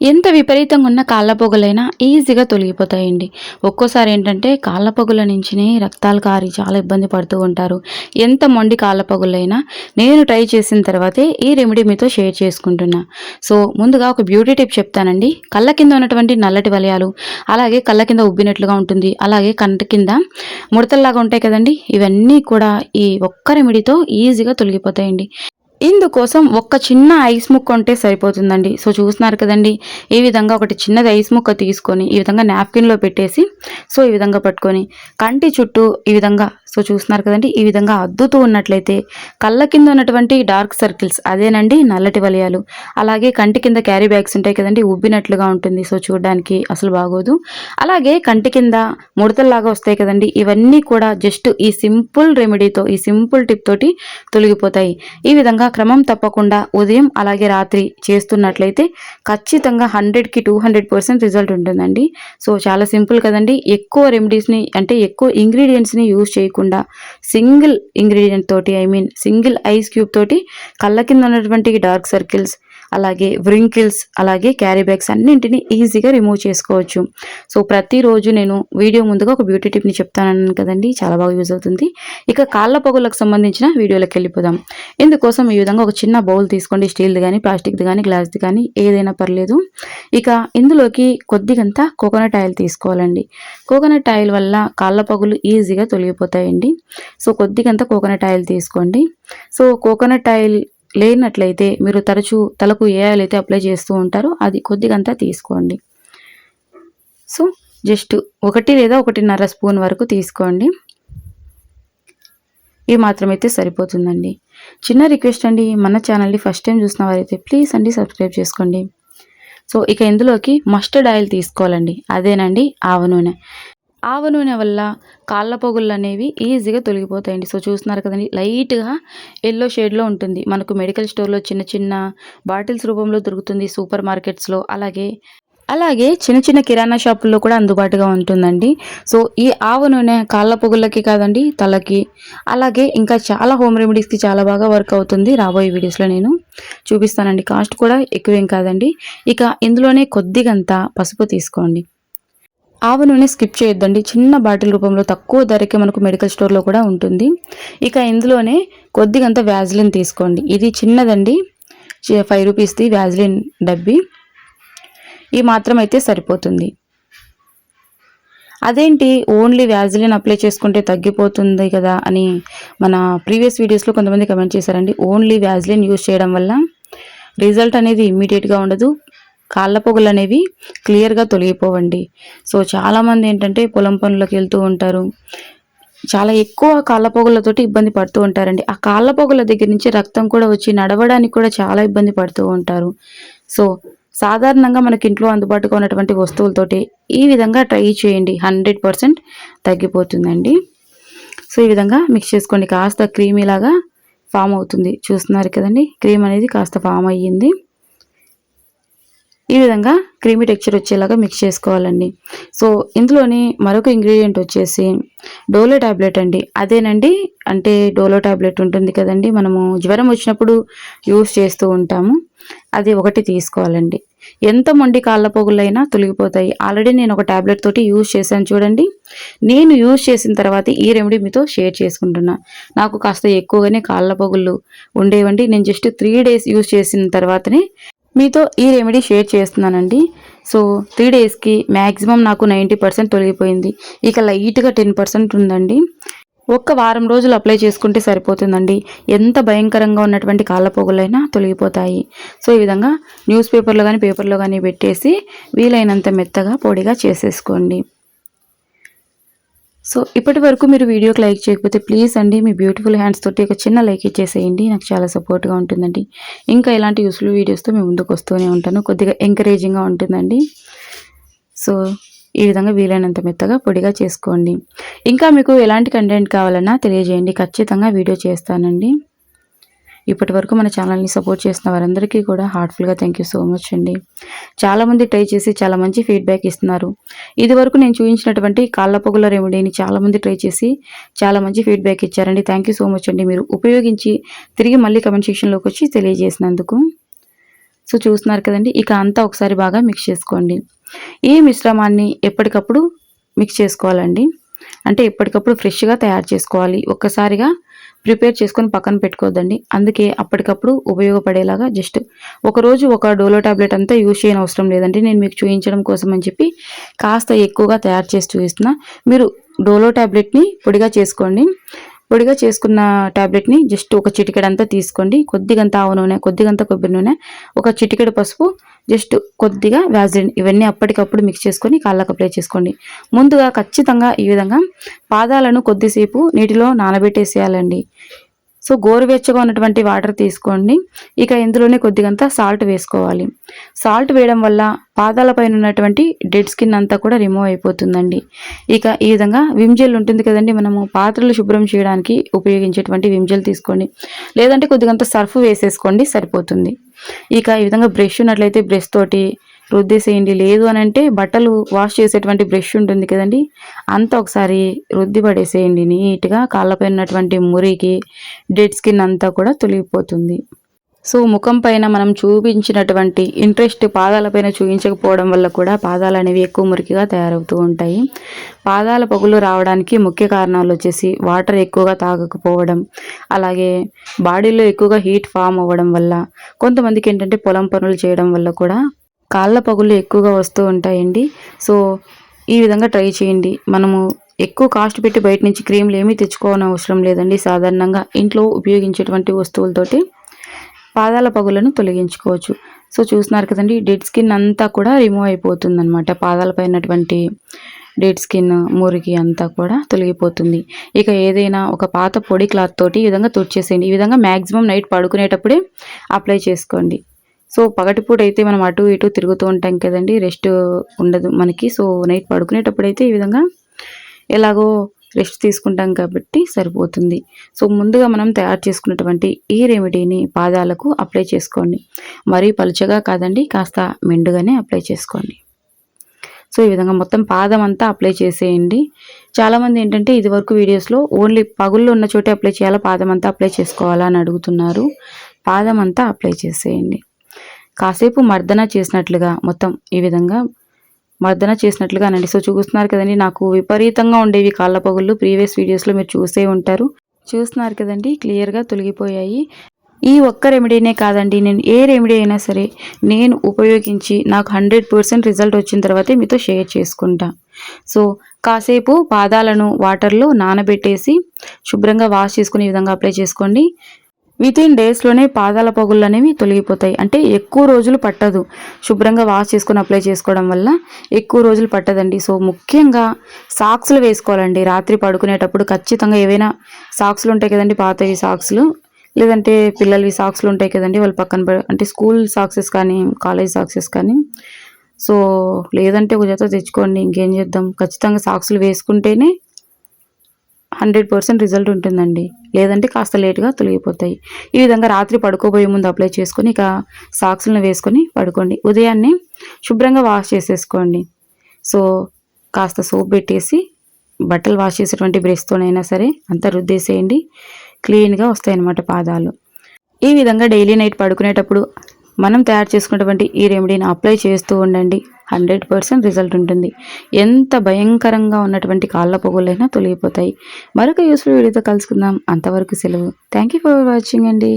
ఎంత విపరీతంగా ఉన్న కాళ్ళ పొగలైనా ఈజీగా తొలగిపోతాయండి. ఒక్కోసారి ఏంటంటే కాళ్ళ పొగల నుంచినే రక్తాలు కారి చాలా ఇబ్బంది పడుతూ ఉంటారు. ఎంత మొండి కాళ్ళ పొగలైనా నేను ట్రై చేసిన తర్వాతే ఈ రెమెడీ మీతో షేర్ చేసుకుంటున్నా. సో, ముందుగా ఒక బ్యూటీ టిప్ చెప్తానండి. కళ్ళ కింద ఉన్నటువంటి నల్లటి వలయాలు, అలాగే కళ్ళ కింద ఉబ్బినట్లుగా ఉంటుంది. అలాగే కంటి కింద ముడతల్లాగా ఉంటాయి కదండీ! ఇవన్నీ కూడా ఈ ఒక్క రెమెడీతో ఈజీగా తొలగిపోతాయండి. ఇందుకోసం ఒక్క చిన్న ఐస్ ముక్క ఉంటే సరిపోతుందండి. సో, చూస్తున్నారు కదండీ! ఈ విధంగా ఒకటి చిన్నది ఐస్ ముక్క తీసుకొని, ఈ విధంగా నాప్కిన్‌లో పెట్టేసి, సో, ఈ విధంగా పట్టుకొని, కంటి చుట్టూ ఈ విధంగా చూస్తున్నారు కదండీ! ఈ విధంగా అద్దుతూ ఉన్నట్లయితే కళ్ళ కింద ఉన్నటువంటి డార్క్ సర్కిల్స్ అదేనండి నల్లటి వలయాలు. అలాగే కంటి కింద క్యారీ బ్యాగ్స్ ఉంటాయి కదండీ! ఉబ్బినట్లుగా ఉంటుంది. సో, చూడడానికి అసలు బాగోదు. అలాగే కంటి కింద ముడతల్లాగా వస్తాయి కదండీ! ఇవన్నీ కూడా జస్ట్ ఈ సింపుల్ రెమెడీతో, ఈ సింపుల్ టిప్ తోటి తొలగిపోతాయి. ఈ విధంగా క్రమం తప్పకుండా ఉదయం అలాగే రాత్రి చేస్తున్నట్లయితే ఖచ్చితంగా 100కి 200% రిజల్ట్ ఉంటుందండి. సో, చాలా సింపుల్ కదండీ! ఎక్కువ రెమెడీస్‌ని అంటే ఎక్కువ ఇంగ్రీడియెంట్స్‌ని యూజ్ చేయకుండా సింగిల్ ఇంగ్రీడియెంట్ తోటి సింగిల్ ఐస్ క్యూబ్ తోటి కళ్ళ కింద ఉన్నటువంటి డార్క్ సర్కిల్స్, అలాగే వ్రింకిల్స్, అలాగే క్యారీ బ్యాగ్స్ అన్నింటిని ఈజీగా రిమూవ్ చేసుకోవచ్చు. సో, ప్రతిరోజు నేను వీడియో ముందుగా ఒక బ్యూటీ టిప్‌ని చెప్తానన్నాను కదండీ! చాలా బాగా యూజ్ అవుతుంది. ఇక కాళ్ళ పొగలకు సంబంధించిన వీడియోలోకెళ్ళిపోదాం. ఇందుకోసం ఈ విధంగా ఒక చిన్న బౌల్ తీసుకోండి. స్టీల్‌ది గానీ, ప్లాస్టిక్‌ది గానీ, గ్లాస్‌ది కానీ ఏదైనా పర్లేదు. ఇక ఇందులోకి కొద్దిగంత కోకోనట్ ఆయిల్ తీసుకోవాలండి. కోకోనట్ ఆయిల్ వల్ల కాళ్ళ పొగలు ఈజీగా తొలగిపోతాయండి. సో, కొద్దిగంత కోకోనట్ ఆయిల్ తీసుకోండి. సో, కోకోనట్ ఆయిల్ లేనట్లయితే మీరు తరచూ తలకు ఏ ఆయిల్ అయితే అప్లై చేస్తూ ఉంటారో అది కొద్దిగంతా తీసుకోండి. సో, జస్ట్ 1 లేదా 1.5 స్పూన్ వరకు తీసుకోండి. ఈ మాత్రమైతే సరిపోతుందండి. చిన్న రిక్వెస్ట్ అండి, మన ఛానల్‌ని ఫస్ట్ టైం చూసిన వారైతే ప్లీజ్ అండి సబ్స్క్రైబ్ చేసుకోండి. సో, ఇక ఇందులోకి మస్టర్డ్ ఆయిల్ తీసుకోవాలండి. అదేనండి ఆవ నూనె. ఆవ నూనె వల్ల కాళ్ళ పొగుళ్ళనేవి ఈజీగా తొలగిపోతాయండి. సో, చూస్తున్నారు కదండీ! లైట్‌గా యెల్లో షేడ్‌లో ఉంటుంది. మనకు మెడికల్ స్టోర్‌లో చిన్న చిన్న బాటిల్స్ రూపంలో దొరుకుతుంది. సూపర్ మార్కెట్స్‌లో అలాగే చిన్న చిన్న కిరాణా షాపుల్లో కూడా అందుబాటుగా ఉంటుందండి. సో, ఈ ఆవ నూనె కాళ్ళ పొగుళ్ళకి కాదండి, తలకి, అలాగే ఇంకా చాలా హోమ్ రెమెడీస్‌కి చాలా బాగా వర్క్ అవుతుంది. రాబోయే వీడియోస్‌లో నేను చూపిస్తానండి. కాస్ట్ కూడా ఎక్కువేం కాదండి. ఇక ఇందులోనే కొద్దిగంత పసుపు తీసుకోండి. ఆవ నూనె స్కిప్ చేయొద్దండి. చిన్న బాటిల్ రూపంలో తక్కువ ధరకే మనకు మెడికల్ స్టోర్‌లో కూడా ఉంటుంది. ఇక ఇందులోనే కొద్దిగంత వ్యాజిలిన్ తీసుకోండి. ఇది చిన్నదండి. 5 రూపీస్‌ది వ్యాజిలిన్ డబ్బీ. ఈ మాత్రం అయితే సరిపోతుంది. అదేంటి ఓన్లీ వ్యాజిలిన్ అప్లై చేసుకుంటే తగ్గిపోతుంది కదా అని మన ప్రీవియస్ వీడియోస్‌లో కొంతమంది కామెంట్ చేశారండి. ఓన్లీ వ్యాజిలిన్ యూజ్ చేయడం వల్ల రిజల్ట్ అనేది ఇమ్మీడియేట్‌గా ఉండదు. కాళ్ళ పొగలనేవి క్లియర్‌గా తొలగిపోవండి. సో, చాలామంది ఏంటంటే పొలం పనులకు వెళ్తూ ఉంటారు. చాలా ఎక్కువ కాళ్ళ పొగలతోటి ఇబ్బంది పడుతూ ఉంటారండి. ఆ కాళ్ళ పొగల దగ్గర నుంచి రక్తం కూడా వచ్చి నడవడానికి కూడా చాలా ఇబ్బంది పడుతూ ఉంటారు. సో, సాధారణంగా మనకి ఇంట్లో అందుబాటులో ఉన్నటువంటి వస్తువులతోటి ఈ విధంగా ట్రై చేయండి. 100% తగ్గిపోతుందండి. సో, ఈ విధంగా మిక్స్ చేసుకోండి. కాస్త క్రీమీలాగా ఫామ్ అవుతుంది. చూస్తున్నారు కదండీ! క్రీమ్ అనేది కాస్త ఫామ్ అయ్యింది. ఈ విధంగా క్రీమీ టెక్స్చర్ వచ్చేలాగా మిక్స్ చేసుకోవాలండి. సో, ఇందులోని మరొక ఇంగ్రీడియంట్ వచ్చేసి డోలో టాబ్లెట్ అండి. అదేనండి అంటే డోలో టాబ్లెట్ ఉంటుంది కదండీ! మనము జ్వరం వచ్చినప్పుడు యూజ్ చేస్తూ ఉంటాము. అది ఒకటి తీసుకోవాలండి. ఎంత మొండి కాళ్ళ పొగుళ్ళైనా తొలగిపోతాయి. ఆల్రెడీ నేను ఒక టాబ్లెట్ తోటి యూజ్ చేశాను చూడండి. నేను యూజ్ చేసిన తర్వాత ఈ రెమెడీ మీతో షేర్ చేసుకుంటున్నా. నాకు కాస్త ఎక్కువగానే కాళ్ళ పొగుళ్ళు ఉండేవండి. నేను జస్ట్ 3 డేస్ యూజ్ చేసిన తర్వాతనే మీతో ఈ రెమెడీ షేర్ చేస్తున్నానండి. సో, 3 డేస్‌కి మ్యాక్సిమం నాకు 90% తొలగిపోయింది. ఇక లైట్‌గా 10% ఉందండి. ఒక్క వారం రోజులు అప్లై చేసుకుంటే సరిపోతుందండి. ఎంత భయంకరంగా ఉన్నటువంటి కాళ్ళ పొగలైనా తొలగిపోతాయి. సో, ఈ విధంగా న్యూస్ పేపర్‌లో గానీ, పేపర్‌లో గానీ పెట్టేసి వీలైనంత మెత్తగా పొడిగా చేసేసుకోండి. సో, ఇప్పటి వరకు మీరు వీడియోకి లైక్ చేయకపోతే ప్లీజ్ అండి మీ బ్యూటిఫుల్ హ్యాండ్స్ తోటి ఒక చిన్న లైక్ ఇచ్చేసేయండి. నాకు చాలా సపోర్ట్‌గా ఉంటుందండి. ఇంకా ఇలాంటి యూస్‌ఫుల్ వీడియోస్‌తో మీ ముందుకు వస్తూనే ఉంటాను. కొద్దిగా ఎంకరేజింగ్‌గా ఉంటుందండి. సో, ఈ విధంగా వీలైనంత మెత్తగా పొడిగా చేసుకోండి. ఇంకా మీకు ఎలాంటి కంటెంట్ కావాలన్నా తెలియజేయండి. ఖచ్చితంగా వీడియో చేస్తానండి. ఇప్పటివరకు మన ఛానల్‌ని సపోర్ట్ చేసిన వారందరికీ కూడా హార్ట్‌ఫుల్‌గా థ్యాంక్ యూ సో మచ్ అండి. చాలామంది ట్రై చేసి చాలా మంచి ఫీడ్‌బ్యాక్ ఇస్తున్నారు. ఇదివరకు నేను చూపించినటువంటి కాళ్ళ పొగల రెమెడీని చాలామంది ట్రై చేసి చాలా మంచి ఫీడ్‌బ్యాక్ ఇచ్చారండి. థ్యాంక్ యూ సో మచ్ అండి. మీరు ఉపయోగించి తిరిగి మళ్ళీ కామెంట్ సెక్షన్‌లోకి వచ్చి తెలియజేసినందుకు. సో చూస్తున్నారు కదండి. ఇక అంతా ఒకసారి బాగా మిక్స్ చేసుకోండి. ఈ మిశ్రమాన్ని ఎప్పటికప్పుడు మిక్స్ చేసుకోవాలండి. అంటే ఎప్పటికప్పుడు ఫ్రెష్‌గా తయారు చేసుకోవాలి. ఒక్కసారిగా ప్రిపేర్ చేసుకొని పక్కన పెట్టుకోవద్దండి. అందుకే అప్పటికప్పుడు ఉపయోగపడేలాగా జస్ట్ ఒకరోజు ఒక డోలో టాబ్లెట్ అంతా యూజ్ చేయనవసరం లేదండి. నేను మీకు చూయించడం కోసం అని చెప్పి కాస్త ఎక్కువగా తయారు చేసి చూపిస్తున్నా. మీరు డోలో టాబ్లెట్‌ని పొడిగా చేసుకోండి. పొడిగా చేసుకున్న టాబ్లెట్‌ని జస్ట్ ఒక చిటికెడంతా తీసుకోండి. కొద్దిగంత ఆవ నూనె, కొద్దిగంత కొబ్బరి నూనె, ఒక చిటికెడు పసుపు, జస్ట్ కొద్దిగా వ్యాజిలిన్ ఇవన్నీ అప్పటికప్పుడు మిక్స్ చేసుకొని కాళ్ళకు అప్లై చేసుకోండి. ముందుగా ఖచ్చితంగా ఈ విధంగా పాదాలను కొద్దిసేపు నీటిలో నానబెట్టేసేయాలండి. సో గోరువెచ్చగా ఉన్నటువంటి వాటర్ తీసుకోండి. ఇక ఇందులోనే కొద్దిగంత సాల్ట్ వేసుకోవాలి. సాల్ట్ వేయడం వల్ల పాదాల పైన ఉన్నటువంటి డెడ్ స్కిన్ అంతా కూడా రిమూవ్ అయిపోతుందండి. ఇక ఈ విధంగా విమ్ జెల్ ఉంటుంది కదండి, మనము పాత్రలు శుభ్రం చేయడానికి ఉపయోగించేటువంటి విమ్ జెల్ తీసుకోండి. లేదంటే కొద్దిగంత సర్ఫ్ వేసేసుకోండి, సరిపోతుంది. ఇక ఈ విధంగా బ్రష్ ఉన్నట్లయితే బ్రష్ తోటి రుద్దేసేయండి. లేదు అని అంటే బట్టలు వాష్ చేసేటువంటి బ్రష్ ఉంటుంది కదండి, అంతా ఒకసారి రుద్ది పడేసేయండి. నీట్గా కాళ్ళపైన ఉన్నటువంటి మురికి డెడ్ స్కిన్ అంతా కూడా తొలగిపోతుంది. సో ముఖం పైన మనం చూపించినటువంటి ఇంట్రెస్ట్ పాదాలపైన చూపించకపోవడం వల్ల కూడా పాదాలు అనేవి ఎక్కువ మురికిగా తయారవుతూ ఉంటాయి. పాదాల పగులు రావడానికి ముఖ్య కారణాలు వచ్చేసి వాటర్ ఎక్కువగా తాగకపోవడం, అలాగే బాడీలో ఎక్కువగా హీట్ ఫామ్ అవ్వడం వల్ల, కొంతమందికి ఏంటంటే పొలం పనులు చేయడం వల్ల కూడా కాళ్ళ పగుళ్ళు ఎక్కువగా వస్తూ ఉంటాయండి. సో ఈ విధంగా ట్రై చేయండి. మనము ఎక్కువ కాస్ట్ పెట్టి బయట నుంచి క్రీమ్లు ఏమీ తెచ్చుకోవని అవసరం లేదండి. సాధారణంగా ఇంట్లో ఉపయోగించేటువంటి వస్తువులతోటి పాదాల పగులను తొలగించుకోవచ్చు. సో చూస్తున్నారు కదండి, డెడ్ స్కిన్ అంతా కూడా రిమూవ్ అయిపోతుందన్నమాట. పాదాలపై ఉన్నటువంటి డెడ్ స్కిన్ మురికి అంతా కూడా తొలగిపోతుంది. ఇక ఏదైనా ఒక పాత పొడి క్లాత్ తోటి ఈ విధంగా తుడిచేసేయండి. ఈ విధంగా మ్యాక్సిమం నైట్ పడుకునేటప్పుడే అప్లై చేసుకోండి. సో పగటిపూట అయితే మనం అటు ఇటు తిరుగుతూ ఉంటాం కదండి, రెస్ట్ ఉండదు మనకి. సో నైట్ పడుకునేటప్పుడైతే ఈ విధంగా ఎలాగో రెస్ట్ తీసుకుంటాం కాబట్టి సరిపోతుంది. సో ముందుగా మనం తయారు చేసుకున్నటువంటి ఈ రెమెడీని పాదాలకు అప్లై చేసుకోండి. మరీ పలుచగా కాదండి, కాస్త మెండుగానే అప్లై చేసుకోండి. సో ఈ విధంగా మొత్తం పాదం అంతా అప్లై చేసేయండి. చాలామంది ఏంటంటే ఇదివరకు వీడియోస్లో ఓన్లీ పగుళ్ళు ఉన్న చోటే అప్లై చేయాలా, పాదం అంతా అప్లై చేసుకోవాలా అని అడుగుతున్నారు. పాదం అంతా అప్లై చేసేయండి. కాసేపు మర్దన చేసినట్లుగా మొత్తం ఈ విధంగా మర్దన చేసినట్లుగానండి. సో చూస్తున్నారు కదండి, నాకు విపరీతంగా ఉండేవి కాళ్ళ పగుళ్ళు. ప్రీవియస్ వీడియోస్లో మీరు చూసే ఉంటారు. చూస్తున్నారు కదండి, క్లియర్గా తొలగిపోయాయి. ఈ ఒక్క రెమెడీనే కాదండి, నేను ఏ రెమెడీ అయినా సరే నేను ఉపయోగించి నాకు 100% రిజల్ట్ వచ్చిన తర్వాతే మీతో షేర్ చేసుకుంటా. సో కాసేపు పాదాలను వాటర్లో నానబెట్టేసి శుభ్రంగా వాష్ చేసుకుని ఈ విధంగా అప్లై చేసుకోండి. వితిన్ డేస్లోనే పాదాల పగుళ్ళు అనేవి తొలగిపోతాయి. అంటే ఎక్కువ రోజులు పట్టదు. శుభ్రంగా వాష్ చేసుకొని అప్లై చేసుకోవడం వల్ల ఎక్కువ రోజులు పట్టదండి. సో ముఖ్యంగా సాక్స్లు వేసుకోవాలండి. రాత్రి పడుకునేటప్పుడు ఖచ్చితంగా ఏవైనా సాక్స్లు ఉంటాయి కదండి, పాతవి సాక్స్లు, లేదంటే పిల్లలవి సాక్స్లు ఉంటాయి కదండి, వాళ్ళు పక్కన అంటే స్కూల్ సాక్సెస్ కానీ కాలేజ్ సాక్సెస్ కానీ. సో లేదంటే ఒక జత తెచ్చుకోండి, ఇంకేం చేద్దాం. ఖచ్చితంగా సాక్స్లు వేసుకుంటేనే 100% రిజల్ట్ ఉంటుందండి. లేదంటే కాస్త లేట్గా తొలగిపోతాయి. ఈ విధంగా రాత్రి పడుకోబోయే ముందు అప్లై చేసుకొని ఇక సాక్స్లను వేసుకొని పడుకోండి. ఉదయాన్నే శుభ్రంగా వాష్ చేసేసుకోండి. సో కాస్త సోప్ పెట్టేసి బట్టలు వాష్ చేసేటువంటి బ్రష్తోనైనా సరే అంతా రుద్దేసేయండి. క్లీన్గా వస్తాయన్నమాట పాదాలు. ఈ విధంగా డైలీ నైట్ పడుకునేటప్పుడు మనం తయారు చేసుకున్నటువంటి ఈ రెమెడీని అప్లై చేస్తూ ఉండండి. 100% రిజల్ట్ ఉంటుంది. ఎంత భయంకరంగా ఉన్నటువంటి కాళ్ళ పొగులైనా తొలగిపోతాయి. మరొక యూస్ఫుల్ వీడియోతో కలుసుకుందాం. అంతవరకు సెలవు. థ్యాంక్ యూ ఫర్ వాచింగ్ అండి.